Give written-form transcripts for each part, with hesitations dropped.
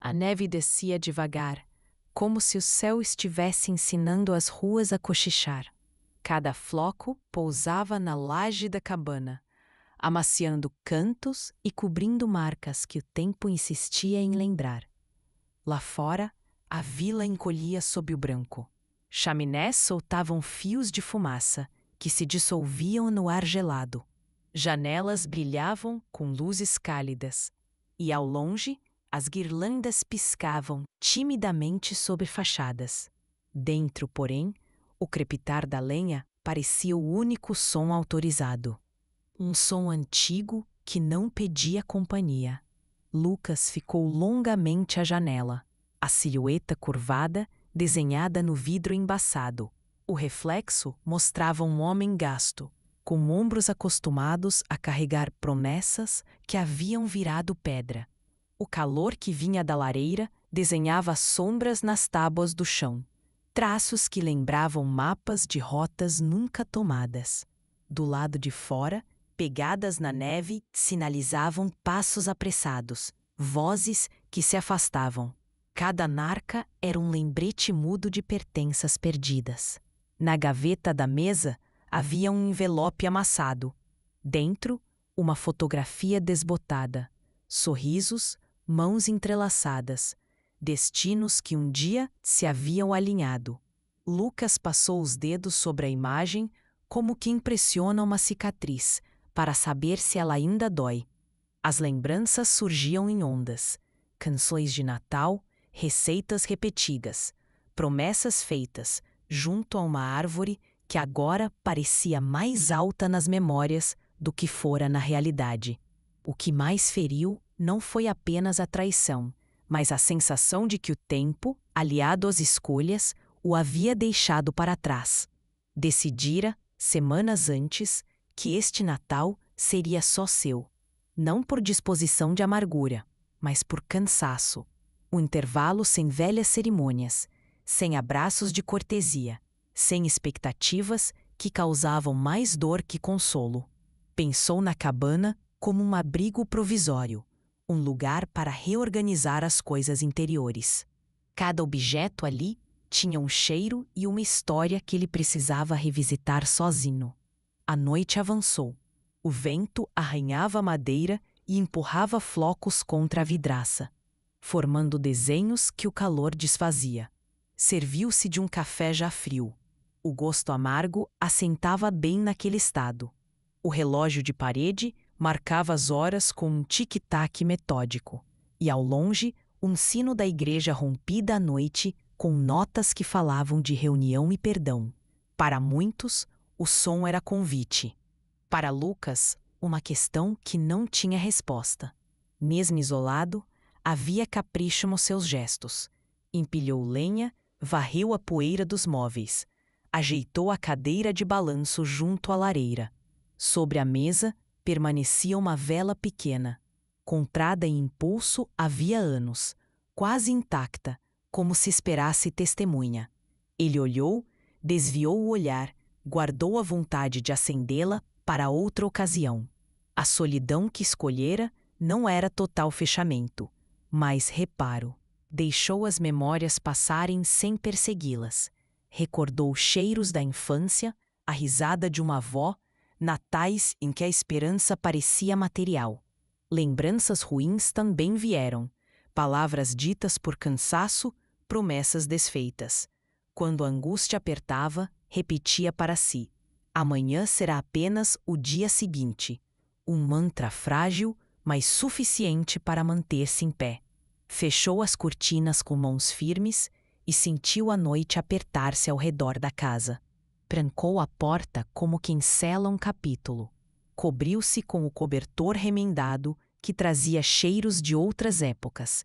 A neve descia devagar, como se o céu estivesse ensinando as ruas a cochichar. Cada floco pousava na laje da cabana, amaciando cantos e cobrindo marcas que o tempo insistia em lembrar. Lá fora, a vila encolhia sob o branco. Chaminés soltavam fios de fumaça que se dissolviam no ar gelado. Janelas brilhavam com luzes cálidas, e ao longe, as guirlandas piscavam timidamente sobre fachadas. Dentro, porém, o crepitar da lenha parecia o único som autorizado. Um som antigo que não pedia companhia. Lucas ficou longamente à janela, a silhueta curvada desenhada no vidro embaçado. O reflexo mostrava um homem gasto, com ombros acostumados a carregar promessas que haviam virado pedra. O calor que vinha da lareira desenhava sombras nas tábuas do chão, traços que lembravam mapas de rotas nunca tomadas. Do lado de fora, pegadas na neve, sinalizavam passos apressados, vozes que se afastavam. Cada narca era um lembrete mudo de pertenças perdidas. Na gaveta da mesa havia um envelope amassado. Dentro, uma fotografia desbotada. Sorrisos, mãos entrelaçadas. Destinos que um dia se haviam alinhado. Lucas passou os dedos sobre a imagem como que impressiona uma cicatriz, para saber se ela ainda dói. As lembranças surgiam em ondas. Canções de Natal, receitas repetidas, promessas feitas junto a uma árvore que agora parecia mais alta nas memórias do que fora na realidade. O que mais feriu não foi apenas a traição, mas a sensação de que o tempo, aliado às escolhas, o havia deixado para trás. Decidira, semanas antes, que este Natal seria só seu. Não por disposição de amargura, mas por cansaço. Um intervalo sem velhas cerimônias, sem abraços de cortesia, sem expectativas que causavam mais dor que consolo. Pensou na cabana como um abrigo provisório, um lugar para reorganizar as coisas interiores. Cada objeto ali tinha um cheiro e uma história que ele precisava revisitar sozinho. A noite avançou. O vento arranhava a madeira e empurrava flocos contra a vidraça, formando desenhos que o calor desfazia. Serviu-se de um café já frio. O gosto amargo assentava bem naquele estado. O relógio de parede marcava as horas com um tic-tac metódico, e ao longe, um sino da igreja rompida à noite com notas que falavam de reunião e perdão. Para muitos, o som era convite. Para Lucas, uma questão que não tinha resposta. Mesmo isolado, havia capricho nos seus gestos. Empilhou lenha, varreu a poeira dos móveis, ajeitou a cadeira de balanço junto à lareira. Sobre a mesa permanecia uma vela pequena, comprada em impulso havia anos, quase intacta, como se esperasse testemunha. Ele olhou, desviou o olhar, guardou a vontade de acendê-la para outra ocasião. A solidão que escolhera não era total fechamento, mas reparo. Deixou as memórias passarem sem persegui-las. Recordou cheiros da infância, a risada de uma avó, natais em que a esperança parecia material. Lembranças ruins também vieram, palavras ditas por cansaço, promessas desfeitas. Quando a angústia apertava, repetia para si: amanhã será apenas o dia seguinte. Um mantra frágil, mas suficiente para manter-se em pé. Fechou as cortinas com mãos firmes e sentiu a noite apertar-se ao redor da casa. Trancou a porta como quem sela um capítulo. Cobriu-se com o cobertor remendado que trazia cheiros de outras épocas.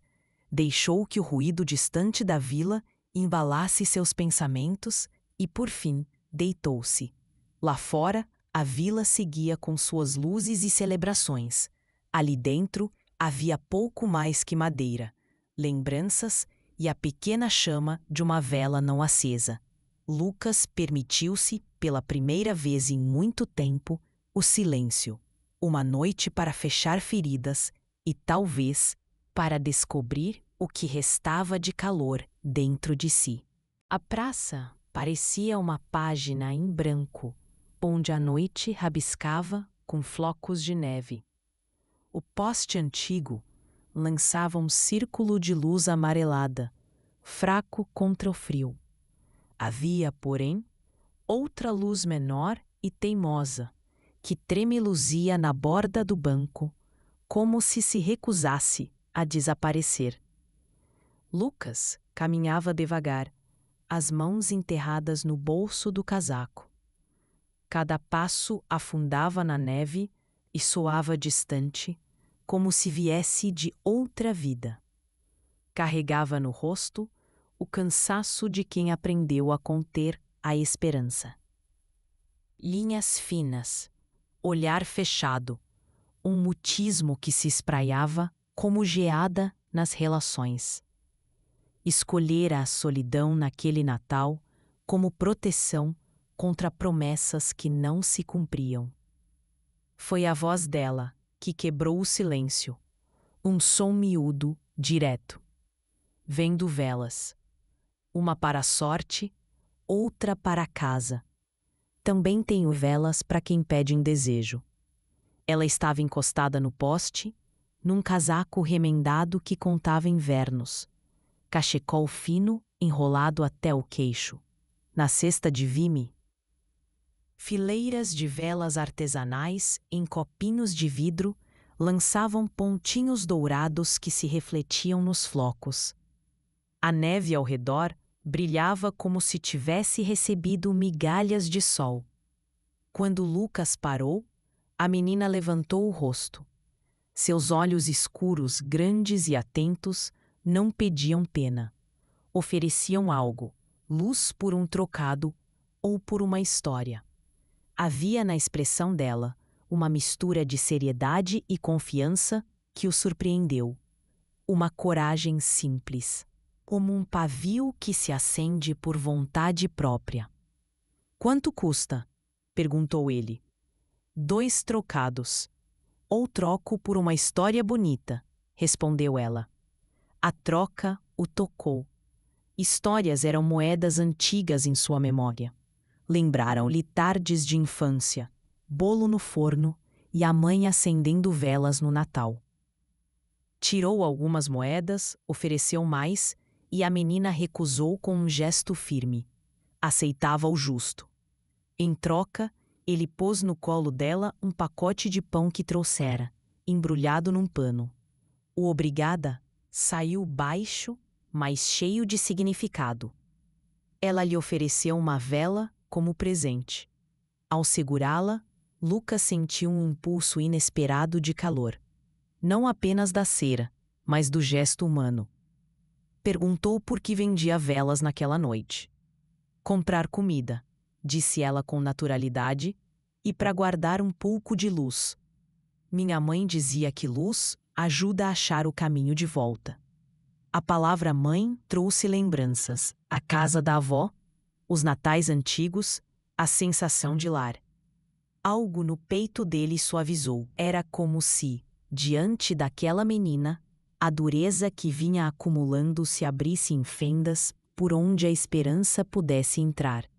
Deixou que o ruído distante da vila embalasse seus pensamentos e, por fim, deitou-se. Lá fora, a vila seguia com suas luzes e celebrações. Ali dentro, havia pouco mais que madeira, lembranças e a pequena chama de uma vela não acesa. Lucas permitiu-se, pela primeira vez em muito tempo, o silêncio. Uma noite para fechar feridas e, talvez, para descobrir o que restava de calor dentro de si. A praça parecia uma página em branco, onde a noite rabiscava com flocos de neve. O poste antigo lançava um círculo de luz amarelada, fraco contra o frio. Havia, porém, outra luz menor e teimosa, que tremeluzia na borda do banco, como se recusasse a desaparecer. Lucas caminhava devagar, as mãos enterradas no bolso do casaco. Cada passo afundava na neve e soava distante, como se viesse de outra vida. Carregava no rosto o cansaço de quem aprendeu a conter a esperança. Linhas finas, olhar fechado, um mutismo que se espraiava como geada nas relações. Escolhera a solidão naquele Natal como proteção contra promessas que não se cumpriam. Foi a voz dela que quebrou o silêncio, um som miúdo, direto. Vendo velas. Uma para a sorte, outra para a casa. Também tenho velas para quem pede em desejo. Ela estava encostada no poste, num casaco remendado que contava invernos, cachecol fino enrolado até o queixo. Na cesta de vime, fileiras de velas artesanais em copinhos de vidro lançavam pontinhos dourados que se refletiam nos flocos. A neve ao redor brilhava como se tivesse recebido migalhas de sol. Quando Lucas parou, a menina levantou o rosto. Seus olhos escuros, grandes e atentos, não pediam pena. Ofereciam algo, luz por um trocado ou por uma história. Havia na expressão dela uma mistura de seriedade e confiança que o surpreendeu. Uma coragem simples, como um pavio que se acende por vontade própria. "Quanto custa?" perguntou ele. "2 trocados. Ou troco por uma história bonita", respondeu ela. A troca o tocou. Histórias eram moedas antigas em sua memória. Lembraram-lhe tardes de infância, bolo no forno e a mãe acendendo velas no Natal. Tirou algumas moedas, ofereceu mais e a menina recusou com um gesto firme. Aceitava o justo. Em troca, ele pôs no colo dela um pacote de pão que trouxera, embrulhado num pano. O obrigada saiu baixo, mas cheio de significado. Ela lhe ofereceu uma vela como presente. Ao segurá-la, Lucas sentiu um impulso inesperado de calor. Não apenas da cera, mas do gesto humano. Perguntou por que vendia velas naquela noite. "Comprar comida", disse ela com naturalidade, "e para guardar um pouco de luz. Minha mãe dizia que luz ajuda a achar o caminho de volta." A palavra mãe trouxe lembranças, a casa da avó, os natais antigos, a sensação de lar. Algo no peito dele suavizou. Era como se, diante daquela menina, a dureza que vinha acumulando se abrisse em fendas por onde a esperança pudesse entrar.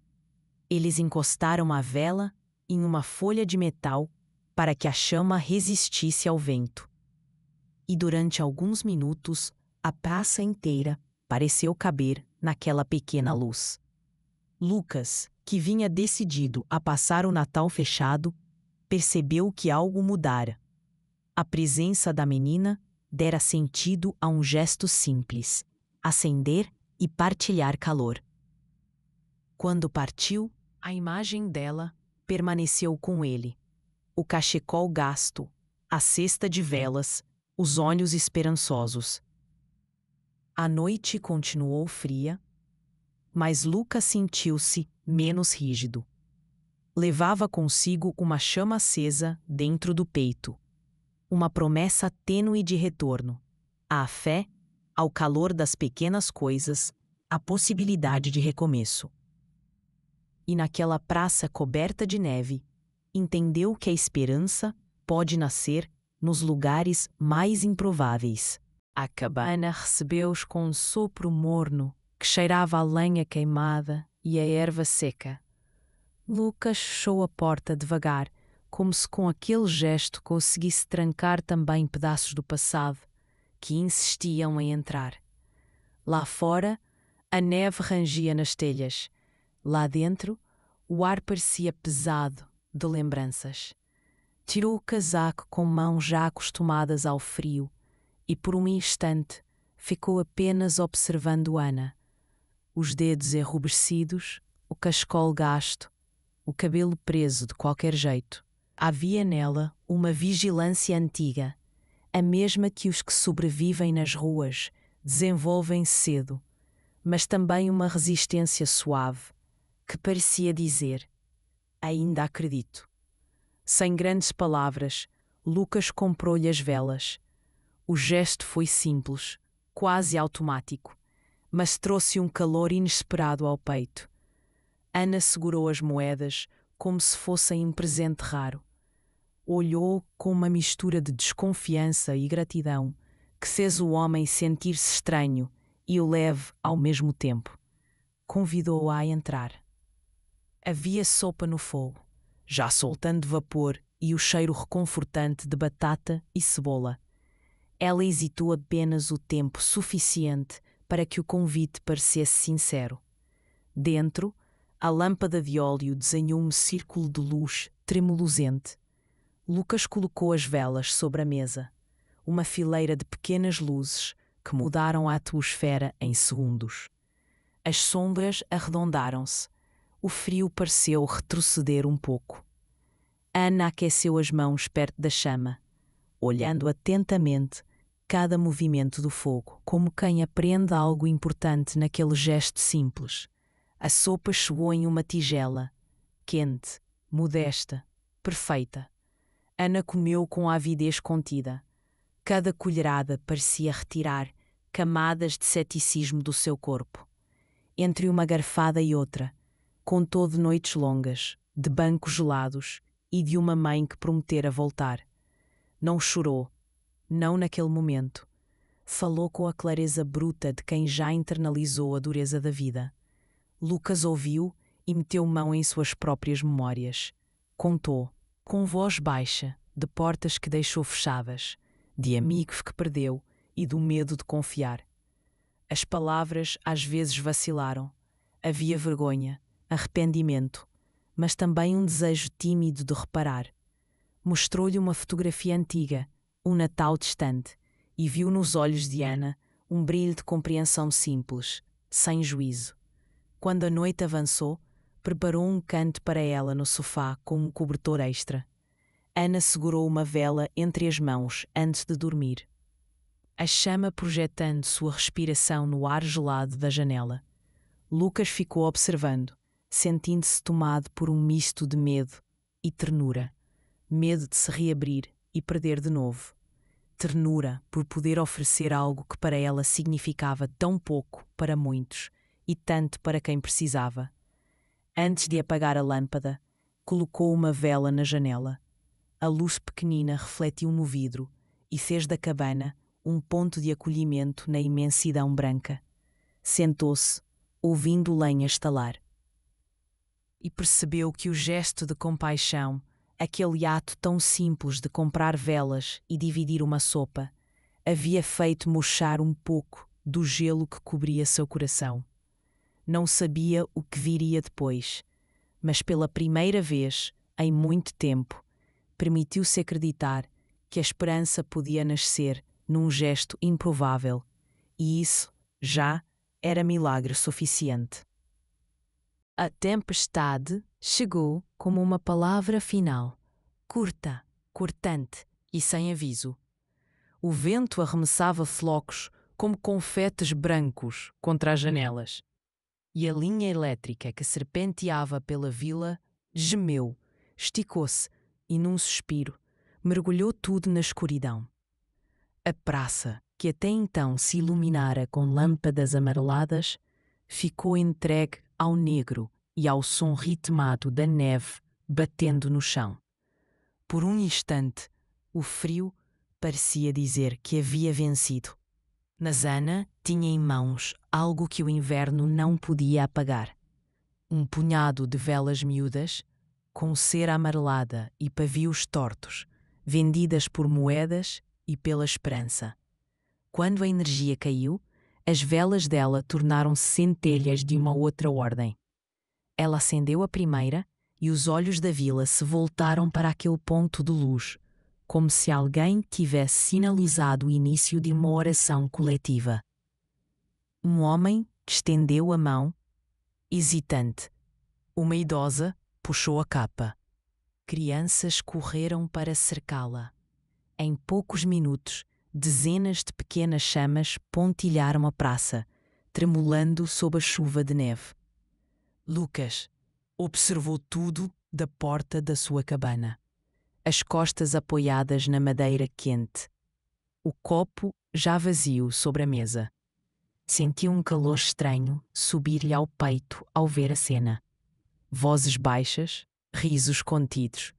Eles encostaram a vela em uma folha de metal para que a chama resistisse ao vento. E durante alguns minutos, a praça inteira pareceu caber naquela pequena luz. Lucas, que vinha decidido a passar o Natal fechado, percebeu que algo mudara. A presença da menina dera sentido a um gesto simples: acender e partilhar calor. Quando partiu, a imagem dela permaneceu com ele. O cachecol gasto, a cesta de velas, os olhos esperançosos. A noite continuou fria, mas Lucas sentiu-se menos rígido. Levava consigo uma chama acesa dentro do peito. Uma promessa tênue de retorno. À fé, ao calor das pequenas coisas, a possibilidade de recomeço. E naquela praça coberta de neve, entendeu que a esperança pode nascer nos lugares mais improváveis. A cabana recebeu-os com um sopro morno que cheirava a lenha queimada e a erva seca. Lucas fechou a porta devagar, como se com aquele gesto conseguisse trancar também pedaços do passado que insistiam em entrar. Lá fora, a neve rangia nas telhas. Lá dentro, o ar parecia pesado de lembranças. Tirou o casaco com mãos já acostumadas ao frio e por um instante ficou apenas observando Ana. Os dedos enrubescidos, o cascol gasto, o cabelo preso de qualquer jeito. Havia nela uma vigilância antiga, a mesma que os que sobrevivem nas ruas desenvolvem cedo, mas também uma resistência suave, que parecia dizer: ainda acredito. Sem grandes palavras, Lucas comprou-lhe as velas. O gesto foi simples, quase automático, mas trouxe um calor inesperado ao peito. Ana segurou as moedas como se fossem um presente raro. Olhou com uma mistura de desconfiança e gratidão que fez o homem sentir-se estranho e o leve ao mesmo tempo. Convidou-a a entrar. Havia sopa no fogo, já soltando vapor e o cheiro reconfortante de batata e cebola. Ela hesitou apenas o tempo suficiente para que o convite parecesse sincero. Dentro, a lâmpada de óleo desenhou um círculo de luz tremulosente. Lucas colocou as velas sobre a mesa, uma fileira de pequenas luzes que mudaram a atmosfera em segundos. As sombras arredondaram-se. O frio pareceu retroceder um pouco. Ana aqueceu as mãos perto da chama, olhando atentamente cada movimento do fogo, como quem aprende algo importante naquele gesto simples. A sopa chegou em uma tigela, quente, modesta, perfeita. Ana comeu com a avidez contida. Cada colherada parecia retirar camadas de ceticismo do seu corpo. Entre uma garfada e outra, contou de noites longas, de bancos gelados e de uma mãe que prometera voltar. Não chorou, não naquele momento. Falou com a clareza bruta de quem já internalizou a dureza da vida. Lucas ouviu e meteu mão em suas próprias memórias. Contou, com voz baixa, de portas que deixou fechadas, de amigos que perdeu e do medo de confiar. As palavras às vezes vacilaram. Havia vergonha, arrependimento, mas também um desejo tímido de reparar. Mostrou-lhe uma fotografia antiga, um Natal distante, e viu nos olhos de Ana um brilho de compreensão simples, sem juízo. Quando a noite avançou, preparou um canto para ela no sofá com um cobertor extra. Ana segurou uma vela entre as mãos antes de dormir. A chama projetando sua respiração no ar gelado da janela. Lucas ficou observando, sentindo-se tomado por um misto de medo e ternura. Medo de se reabrir e perder de novo. Ternura por poder oferecer algo que para ela significava tão pouco para muitos e tanto para quem precisava. Antes de apagar a lâmpada, colocou uma vela na janela. A luz pequenina refletiu no vidro e fez da cabana um ponto de acolhimento na imensidão branca. Sentou-se, ouvindo lenha estalar. E percebeu que o gesto de compaixão, aquele ato tão simples de comprar velas e dividir uma sopa, havia feito murchar um pouco do gelo que cobria seu coração. Não sabia o que viria depois, mas pela primeira vez, em muito tempo, permitiu-se acreditar que a esperança podia nascer num gesto improvável, e isso, já, era milagre suficiente. A tempestade chegou como uma palavra final, curta, cortante e sem aviso. O vento arremessava flocos como confetes brancos contra as janelas, e a linha elétrica que serpenteava pela vila gemeu, esticou-se e, num suspiro, mergulhou tudo na escuridão. A praça, que até então se iluminara com lâmpadas amareladas, ficou entregue ao negro e ao som ritmado da neve batendo no chão. Por um instante, o frio parecia dizer que havia vencido. Mas Ana tinha em mãos algo que o inverno não podia apagar. Um punhado de velas miúdas, com cera amarelada e pavios tortos, vendidas por moedas e pela esperança. Quando a energia caiu, as velas dela tornaram-se centelhas de uma outra ordem. Ela acendeu a primeira e os olhos da vila se voltaram para aquele ponto de luz, como se alguém tivesse sinalizado o início de uma oração coletiva. Um homem estendeu a mão, hesitante. Uma idosa puxou a capa. Crianças correram para cercá-la. Em poucos minutos, dezenas de pequenas chamas pontilharam a praça, tremulando sob a chuva de neve. Lucas observou tudo da porta da sua cabana, as costas apoiadas na madeira quente, o copo já vazio sobre a mesa. Sentiu um calor estranho subir-lhe ao peito ao ver a cena. Vozes baixas, risos contidos,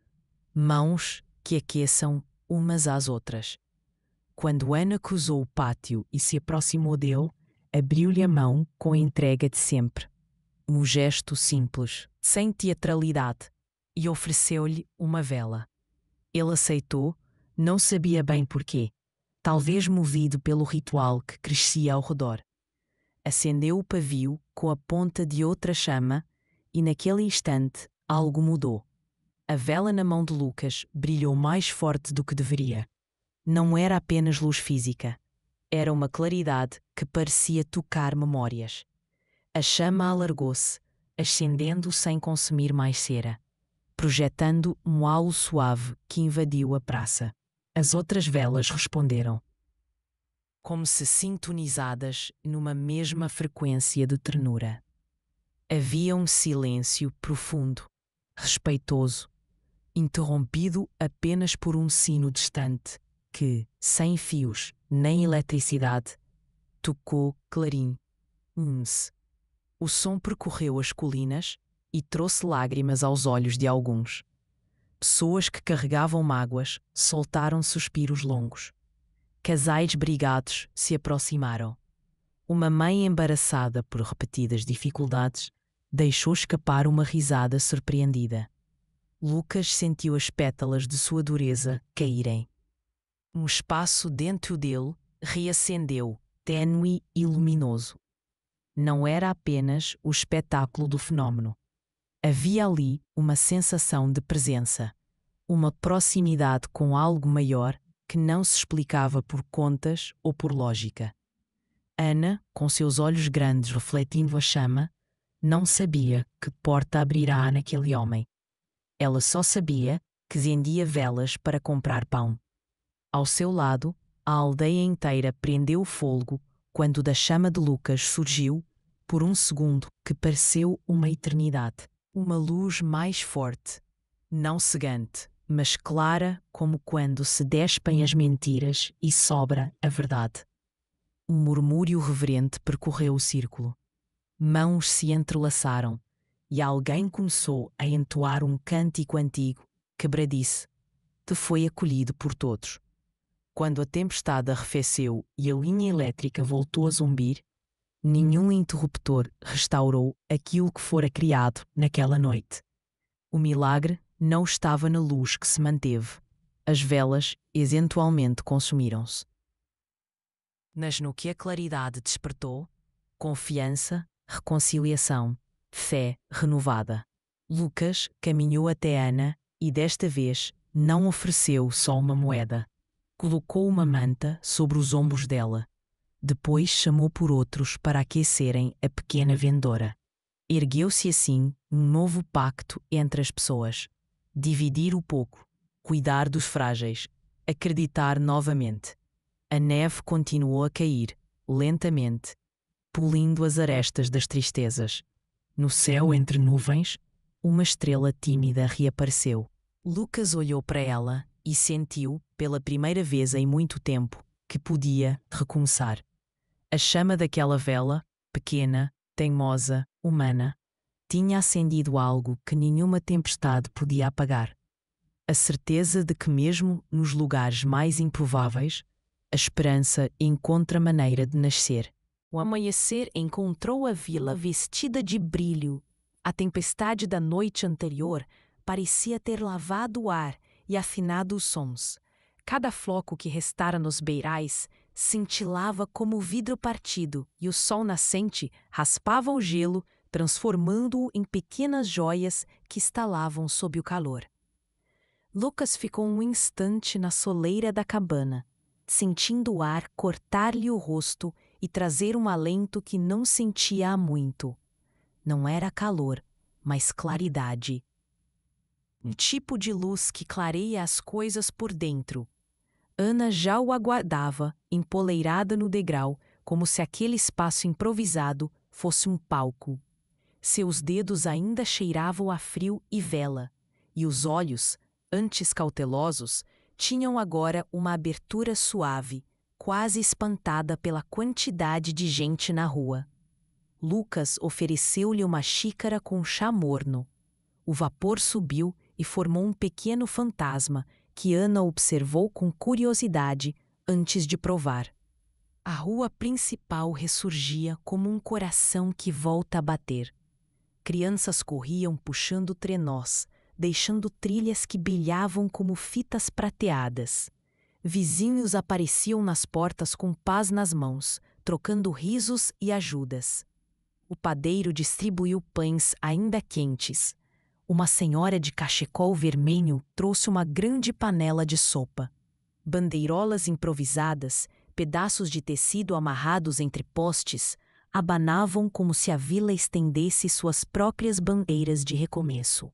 mãos que aqueçam umas às outras. Quando Ana cruzou o pátio e se aproximou dele, abriu-lhe a mão com a entrega de sempre. Um gesto simples, sem teatralidade, e ofereceu-lhe uma vela. Ele aceitou, não sabia bem porquê, talvez movido pelo ritual que crescia ao redor. Acendeu o pavio com a ponta de outra chama e naquele instante algo mudou. A vela na mão de Lucas brilhou mais forte do que deveria. Não era apenas luz física. Era uma claridade que parecia tocar memórias. A chama alargou-se, ascendendo sem consumir mais cera, projetando um halo suave que invadiu a praça. As outras velas responderam, como se sintonizadas numa mesma frequência de ternura. Havia um silêncio profundo, respeitoso, interrompido apenas por um sino distante que, sem fios nem eletricidade, tocou clarim. O som percorreu as colinas e trouxe lágrimas aos olhos de alguns. Pessoas que carregavam mágoas soltaram suspiros longos. Casais brigados se aproximaram. Uma mãe embaraçada por repetidas dificuldades deixou escapar uma risada surpreendida. Lucas sentiu as pétalas de sua dureza caírem. Um espaço dentro dele reacendeu, tênue e luminoso. Não era apenas o espetáculo do fenómeno. Havia ali uma sensação de presença, uma proximidade com algo maior que não se explicava por contas ou por lógica. Ana, com seus olhos grandes refletindo a chama, não sabia que porta abrirá naquele homem. Ela só sabia que vendia velas para comprar pão. Ao seu lado, a aldeia inteira prendeu o fôlego quando da chama de Lucas surgiu, por um segundo que pareceu uma eternidade, uma luz mais forte, não cegante, mas clara como quando se despem as mentiras e sobra a verdade. Um murmúrio reverente percorreu o círculo. Mãos se entrelaçaram e alguém começou a entoar um cântico antigo, quebradiço, que foi acolhido por todos. Quando a tempestade arrefeceu e a linha elétrica voltou a zumbir, nenhum interruptor restaurou aquilo que fora criado naquela noite. O milagre não estava na luz que se manteve. As velas eventualmente consumiram-se. Mas no que a claridade despertou, confiança, reconciliação, fé renovada. Lucas caminhou até Ana e desta vez não ofereceu só uma moeda. Colocou uma manta sobre os ombros dela. Depois chamou por outros para aquecerem a pequena vendedora. Ergueu-se assim um novo pacto entre as pessoas. Dividir o pouco, cuidar dos frágeis, acreditar novamente. A neve continuou a cair, lentamente, polindo as arestas das tristezas. No céu entre nuvens, uma estrela tímida reapareceu. Lucas olhou para ela e sentiu, pela primeira vez em muito tempo, que podia recomeçar. A chama daquela vela, pequena, teimosa, humana, tinha acendido algo que nenhuma tempestade podia apagar. A certeza de que mesmo nos lugares mais improváveis, a esperança encontra maneira de nascer. O amanhecer encontrou a vila vestida de brilho. A tempestade da noite anterior parecia ter lavado o ar e afinado os sons. Cada floco que restara nos beirais cintilava como vidro partido, e o sol nascente raspava o gelo, transformando-o em pequenas joias que estalavam sob o calor. Lucas ficou um instante na soleira da cabana, sentindo o ar cortar-lhe o rosto e trazer um alento que não sentia há muito. Não era calor, mas claridade. Um tipo de luz que clareia as coisas por dentro. Ana já o aguardava, empoleirada no degrau, como se aquele espaço improvisado fosse um palco. Seus dedos ainda cheiravam a frio e vela, e os olhos, antes cautelosos, tinham agora uma abertura suave, quase espantada pela quantidade de gente na rua. Lucas ofereceu-lhe uma xícara com chá morno. O vapor subiu e formou um pequeno fantasma que Ana observou com curiosidade antes de provar. A rua principal ressurgia como um coração que volta a bater. Crianças corriam puxando trenós, deixando trilhas que brilhavam como fitas prateadas. Vizinhos apareciam nas portas com pás nas mãos, trocando risos e ajudas. O padeiro distribuiu pães ainda quentes. Uma senhora de cachecol vermelho trouxe uma grande panela de sopa. Bandeirolas improvisadas, pedaços de tecido amarrados entre postes, abanavam como se a vila estendesse suas próprias bandeiras de recomeço.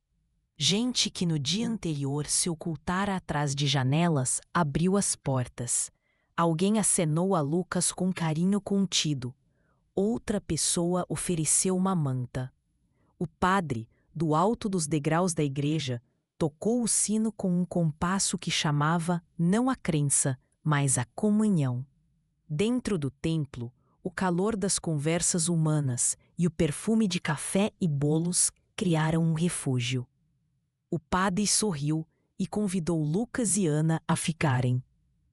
Gente que no dia anterior se ocultara atrás de janelas abriu as portas. Alguém acenou a Lucas com carinho contido. Outra pessoa ofereceu uma manta. O padre, do alto dos degraus da igreja, tocou o sino com um compasso que chamava não a crença, mas a comunhão. Dentro do templo, o calor das conversas humanas e o perfume de café e bolos criaram um refúgio. O padre sorriu e convidou Lucas e Ana a ficarem,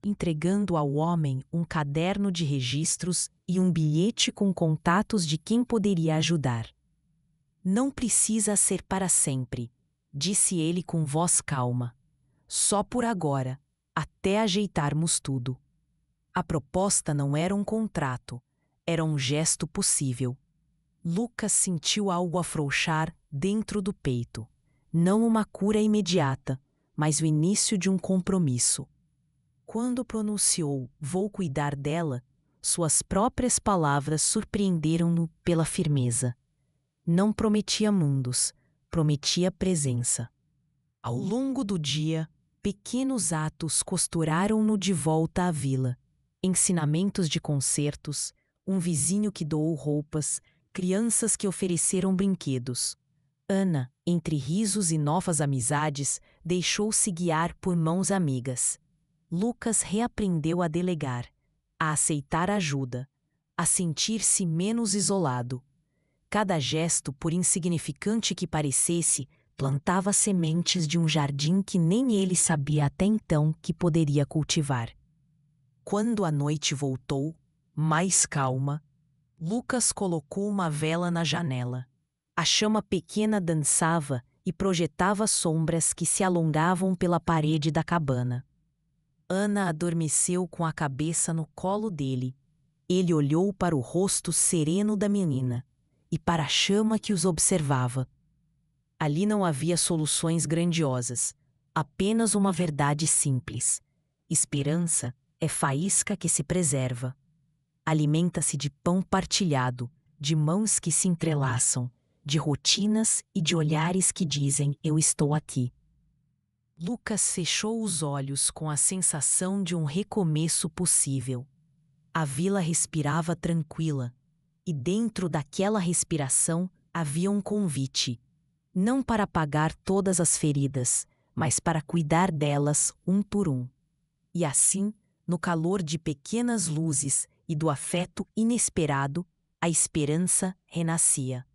entregando ao homem um caderno de registros e um bilhete com contatos de quem poderia ajudar. Não precisa ser para sempre, disse ele com voz calma. Só por agora, até ajeitarmos tudo. A proposta não era um contrato, era um gesto possível. Lucas sentiu algo afrouxar dentro do peito. Não uma cura imediata, mas o início de um compromisso. Quando pronunciou "vou cuidar dela", suas próprias palavras surpreenderam-no pela firmeza. Não prometia mundos, prometia presença. Ao longo do dia, pequenos atos costuraram-no de volta à vila. Ensinamentos de concertos, um vizinho que doou roupas, crianças que ofereceram brinquedos. Ana, entre risos e novas amizades, deixou-se guiar por mãos amigas. Lucas reaprendeu a delegar, a aceitar ajuda, a sentir-se menos isolado. Cada gesto, por insignificante que parecesse, plantava sementes de um jardim que nem ele sabia até então que poderia cultivar. Quando a noite voltou, mais calma, Lucas colocou uma vela na janela. A chama pequena dançava e projetava sombras que se alongavam pela parede da cabana. Ana adormeceu com a cabeça no colo dele. Ele olhou para o rosto sereno da menina e para a chama que os observava. Ali não havia soluções grandiosas, apenas uma verdade simples. Esperança é faísca que se preserva. Alimenta-se de pão partilhado, de mãos que se entrelaçam, de rotinas e de olhares que dizem "eu estou aqui". Lucas fechou os olhos com a sensação de um recomeço possível. A vila respirava tranquila, e dentro daquela respiração havia um convite, não para apagar todas as feridas, mas para cuidar delas um por um. E assim, no calor de pequenas luzes e do afeto inesperado, a esperança renascia.